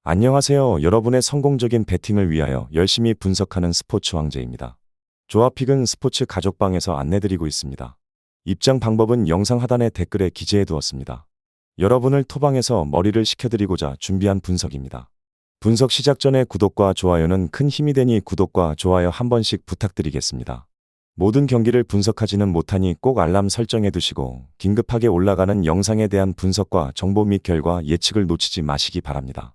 안녕하세요. 여러분의 성공적인 배팅을 위하여 열심히 분석하는 스포츠 황제입니다. 조합픽은 스포츠 가족방에서 안내드리고 있습니다. 입장 방법은 영상 하단의 댓글에 기재해 두었습니다. 여러분을 토방에서 머리를 식혀드리고자 준비한 분석입니다. 분석 시작 전에 구독과 좋아요는 큰 힘이 되니 구독과 좋아요 한 번씩 부탁드리겠습니다. 모든 경기를 분석하지는 못하니 꼭 알람 설정해 두시고 긴급하게 올라가는 영상에 대한 분석과 정보 및 결과 예측을 놓치지 마시기 바랍니다.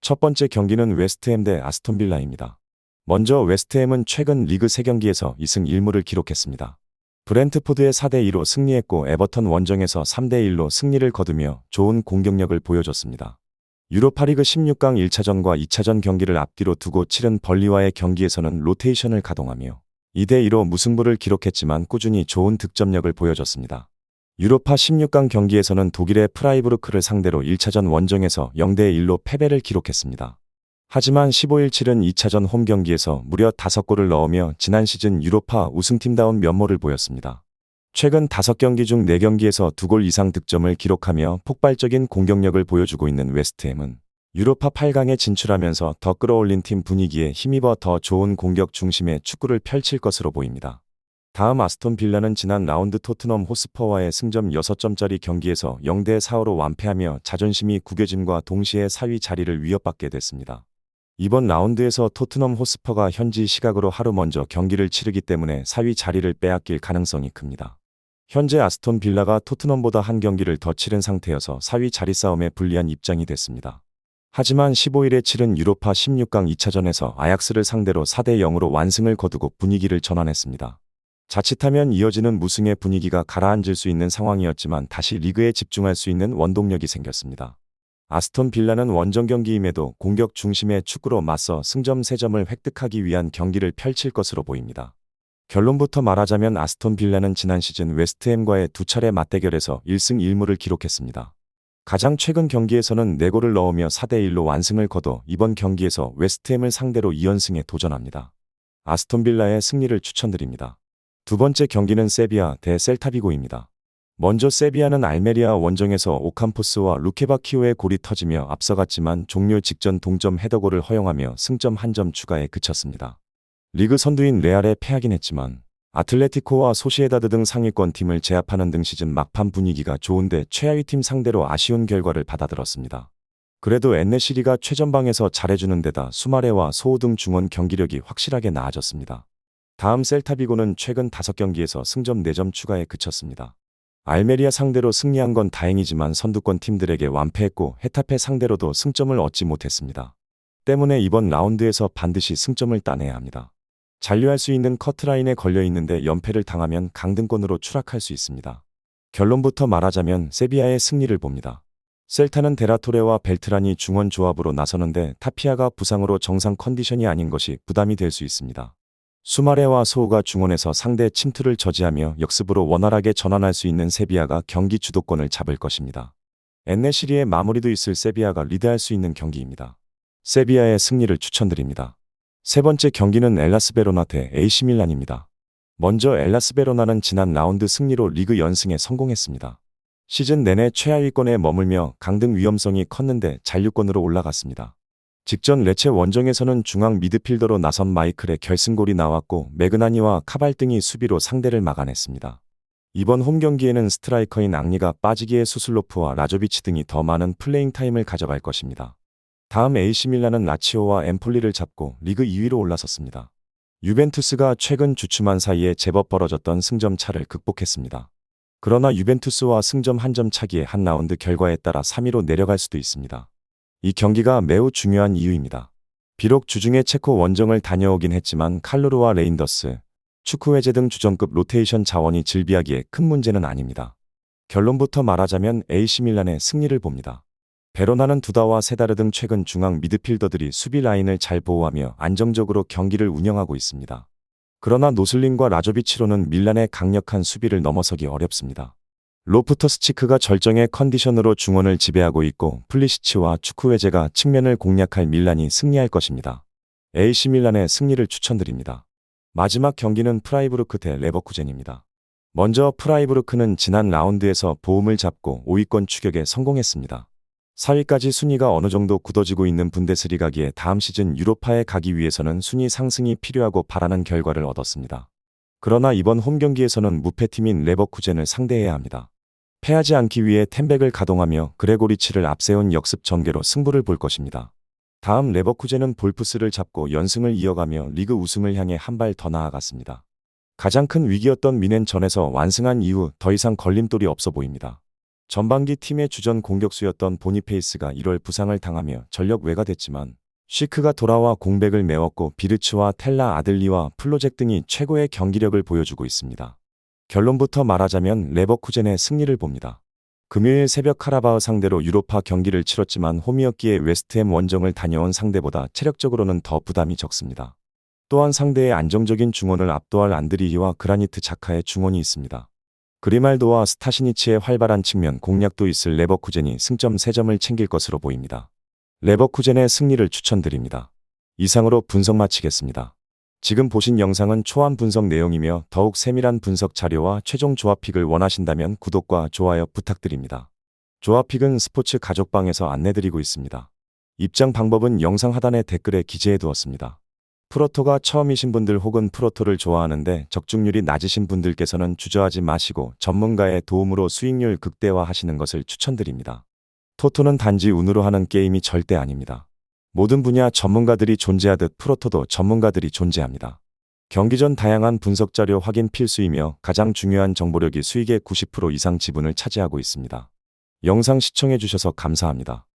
첫 번째 경기는 웨스트햄 대 아스톤빌라입니다. 먼저 웨스트햄은 최근 리그 3경기에서 2승 1무를 기록했습니다. 브렌트포드의 4대2로 승리했고 에버턴 원정에서 3대1로 승리를 거두며 좋은 공격력을 보여줬습니다. 유로파리그 16강 1차전과 2차전 경기를 앞뒤로 두고 치른 벌리와의 경기에서는 로테이션을 가동하며 2대2로 무승부를 기록했지만 꾸준히 좋은 득점력을 보여줬습니다. 유로파 16강 경기에서는 독일의 프라이부르크를 상대로 1차전 원정에서 0대1로 패배를 기록했습니다. 하지만 15일 치른 2차전 홈 경기에서 무려 5골을 넣으며 지난 시즌 유로파 우승팀다운 면모를 보였습니다. 최근 5경기 중 4경기에서 2골 이상 득점을 기록하며 폭발적인 공격력을 보여주고 있는 웨스트햄은 유로파 8강에 진출하면서 더 끌어올린 팀 분위기에 힘입어 더 좋은 공격 중심의 축구를 펼칠 것으로 보입니다. 다음 아스톤 빌라는 지난 라운드 토트넘 호스퍼와의 승점 6점짜리 경기에서 0대4로 완패하며 자존심이 구겨짐과 동시에 4위 자리를 위협받게 됐습니다. 이번 라운드에서 토트넘 호스퍼가 현지 시각으로 하루 먼저 경기를 치르기 때문에 4위 자리를 빼앗길 가능성이 큽니다. 현재 아스톤 빌라가 토트넘보다 한 경기를 더 치른 상태여서 4위 자리 싸움에 불리한 입장이 됐습니다. 하지만 15일에 치른 유로파 16강 2차전에서 아약스를 상대로 4대0으로 완승을 거두고 분위기를 전환했습니다. 자칫하면 이어지는 무승의 분위기가 가라앉을 수 있는 상황이었지만 다시 리그에 집중할 수 있는 원동력이 생겼습니다. 아스톤 빌라는 원정 경기임에도 공격 중심의 축구로 맞서 승점 3점을 획득하기 위한 경기를 펼칠 것으로 보입니다. 결론부터 말하자면 아스톤 빌라는 지난 시즌 웨스트햄과의 2차례 맞대결에서 1승 1무를 기록했습니다. 가장 최근 경기에서는 4골을 넣으며 4대1로 완승을 거둬 이번 경기에서 웨스트햄을 상대로 2연승에 도전합니다. 아스톤 빌라의 승리를 추천드립니다. 두 번째 경기는 세비야 대 셀타비고입니다. 먼저 세비야는 알메리아 원정에서 오캄포스와 루케바키오의 골이 터지며 앞서갔지만 종료 직전 동점 헤더골을 허용하며 승점 1점 추가에 그쳤습니다. 리그 선두인 레알에 패하긴 했지만 아틀레티코와 소시에다드 등 상위권 팀을 제압하는 등 시즌 막판 분위기가 좋은데 최하위 팀 상대로 아쉬운 결과를 받아들었습니다. 그래도 엔네시리가 최전방에서 잘해주는 데다 수마레와 소우 등 중원 경기력이 확실하게 나아졌습니다. 다음 셀타비고는 최근 5경기에서 승점 4점 추가에 그쳤습니다. 알메리아 상대로 승리한 건 다행이지만 선두권 팀들에게 완패했고 헤타페 상대로도 승점을 얻지 못했습니다. 때문에 이번 라운드에서 반드시 승점을 따내야 합니다. 잔류할 수 있는 커트라인에 걸려있는데 연패를 당하면 강등권으로 추락할 수 있습니다. 결론부터 말하자면 세비야의 승리를 봅니다. 셀타는 데라토레와 벨트란이 중원 조합으로 나서는데 타피아가 부상으로 정상 컨디션이 아닌 것이 부담이 될 수 있습니다. 수마레와 소우가 중원에서 상대 침투를 저지하며 역습으로 원활하게 전환할 수 있는 세비야가 경기 주도권을 잡을 것입니다. 엔네시리의 마무리도 있을 세비야가 리드할 수 있는 경기입니다. 세비야의 승리를 추천드립니다. 세 번째 경기는 엘라스 베로나 대 AC 밀란입니다. 먼저 엘라스 베로나는 지난 라운드 승리로 리그 연승에 성공했습니다. 시즌 내내 최하위권에 머물며 강등 위험성이 컸는데 잔류권으로 올라갔습니다. 직전 레체 원정에서는 중앙 미드필더로 나선 마이클의 결승골이 나왔고 메그나니와 카발 등이 수비로 상대를 막아냈습니다. 이번 홈 경기에는 스트라이커인 앙리가 빠지기에 수슬로프와 라조비치 등이 더 많은 플레잉 타임을 가져갈 것입니다. 다음 AC 밀란은 라치오와 엠폴리를 잡고 리그 2위로 올라섰습니다. 유벤투스가 최근 주춤한 사이에 제법 벌어졌던 승점 차를 극복했습니다. 그러나 유벤투스와 승점 1점 차기의 한 라운드 결과에 따라 3위로 내려갈 수도 있습니다. 이 경기가 매우 중요한 이유입니다. 비록 주중에 체코 원정을 다녀오긴 했지만 칼루르와 레인더스, 축구회제 등 주전급 로테이션 자원이 질비하기에 큰 문제는 아닙니다. 결론부터 말하자면 AC 밀란의 승리를 봅니다. 베로나는 두다와 세다르 등 최근 중앙 미드필더들이 수비 라인을 잘 보호하며 안정적으로 경기를 운영하고 있습니다. 그러나 노슬링과 라조비치로는 밀란의 강력한 수비를 넘어서기 어렵습니다. 로프터스치크가 절정의 컨디션으로 중원을 지배하고 있고 플리시치와 추크웨제가 측면을 공략할 밀란이 승리할 것입니다. AC 밀란의 승리를 추천드립니다. 마지막 경기는 프라이부르크 대 레버쿠젠입니다. 먼저 프라이부르크는 지난 라운드에서 보움을 잡고 5위권 추격에 성공했습니다. 4위까지 순위가 어느 정도 굳어지고 있는 분데스리가기에 다음 시즌 유로파에 가기 위해서는 순위 상승이 필요하고 바라는 결과를 얻었습니다. 그러나 이번 홈 경기에서는 무패팀인 레버쿠젠을 상대해야 합니다. 패하지 않기 위해 텐백을 가동하며 그레고리치를 앞세운 역습 전개로 승부를 볼 것입니다. 다음 레버쿠젠은 볼프스를 잡고 연승을 이어가며 리그 우승을 향해 한 발 더 나아갔습니다. 가장 큰 위기였던 미넨전에서 완승한 이후 더 이상 걸림돌이 없어 보입니다. 전반기 팀의 주전 공격수였던 보니페이스가 1월 부상을 당하며 전력 외가됐지만 쉬크가 돌아와 공백을 메웠고 비르츠와 텔라 아들리와 플로잭 등이 최고의 경기력을 보여주고 있습니다. 결론부터 말하자면 레버쿠젠의 승리를 봅니다. 금요일 새벽 카라바흐 상대로 유로파 경기를 치렀지만 홈이었기에 웨스트햄 원정을 다녀온 상대보다 체력적으로는 더 부담이 적습니다. 또한 상대의 안정적인 중원을 압도할 안드리히와 그라니트 자카의 중원이 있습니다. 그리말도와 스타시니치의 활발한 측면 공략도 있을 레버쿠젠이 승점 3점을 챙길 것으로 보입니다. 레버쿠젠의 승리를 추천드립니다. 이상으로 분석 마치겠습니다. 지금 보신 영상은 초안 분석 내용이며 더욱 세밀한 분석 자료와 최종 조합픽을 원하신다면 구독과 좋아요 부탁드립니다. 조합픽은 스포츠 가족방에서 안내드리고 있습니다. 입장 방법은 영상 하단의 댓글에 기재해 두었습니다. 프로토가 처음이신 분들 혹은 프로토를 좋아하는데 적중률이 낮으신 분들께서는 주저하지 마시고 전문가의 도움으로 수익률 극대화하시는 것을 추천드립니다. 토토는 단지 운으로 하는 게임이 절대 아닙니다. 모든 분야 전문가들이 존재하듯 프로토도 전문가들이 존재합니다. 경기 전 다양한 분석 자료 확인 필수이며 가장 중요한 정보력이 수익의 90% 이상 지분을 차지하고 있습니다. 영상 시청해 주셔서 감사합니다.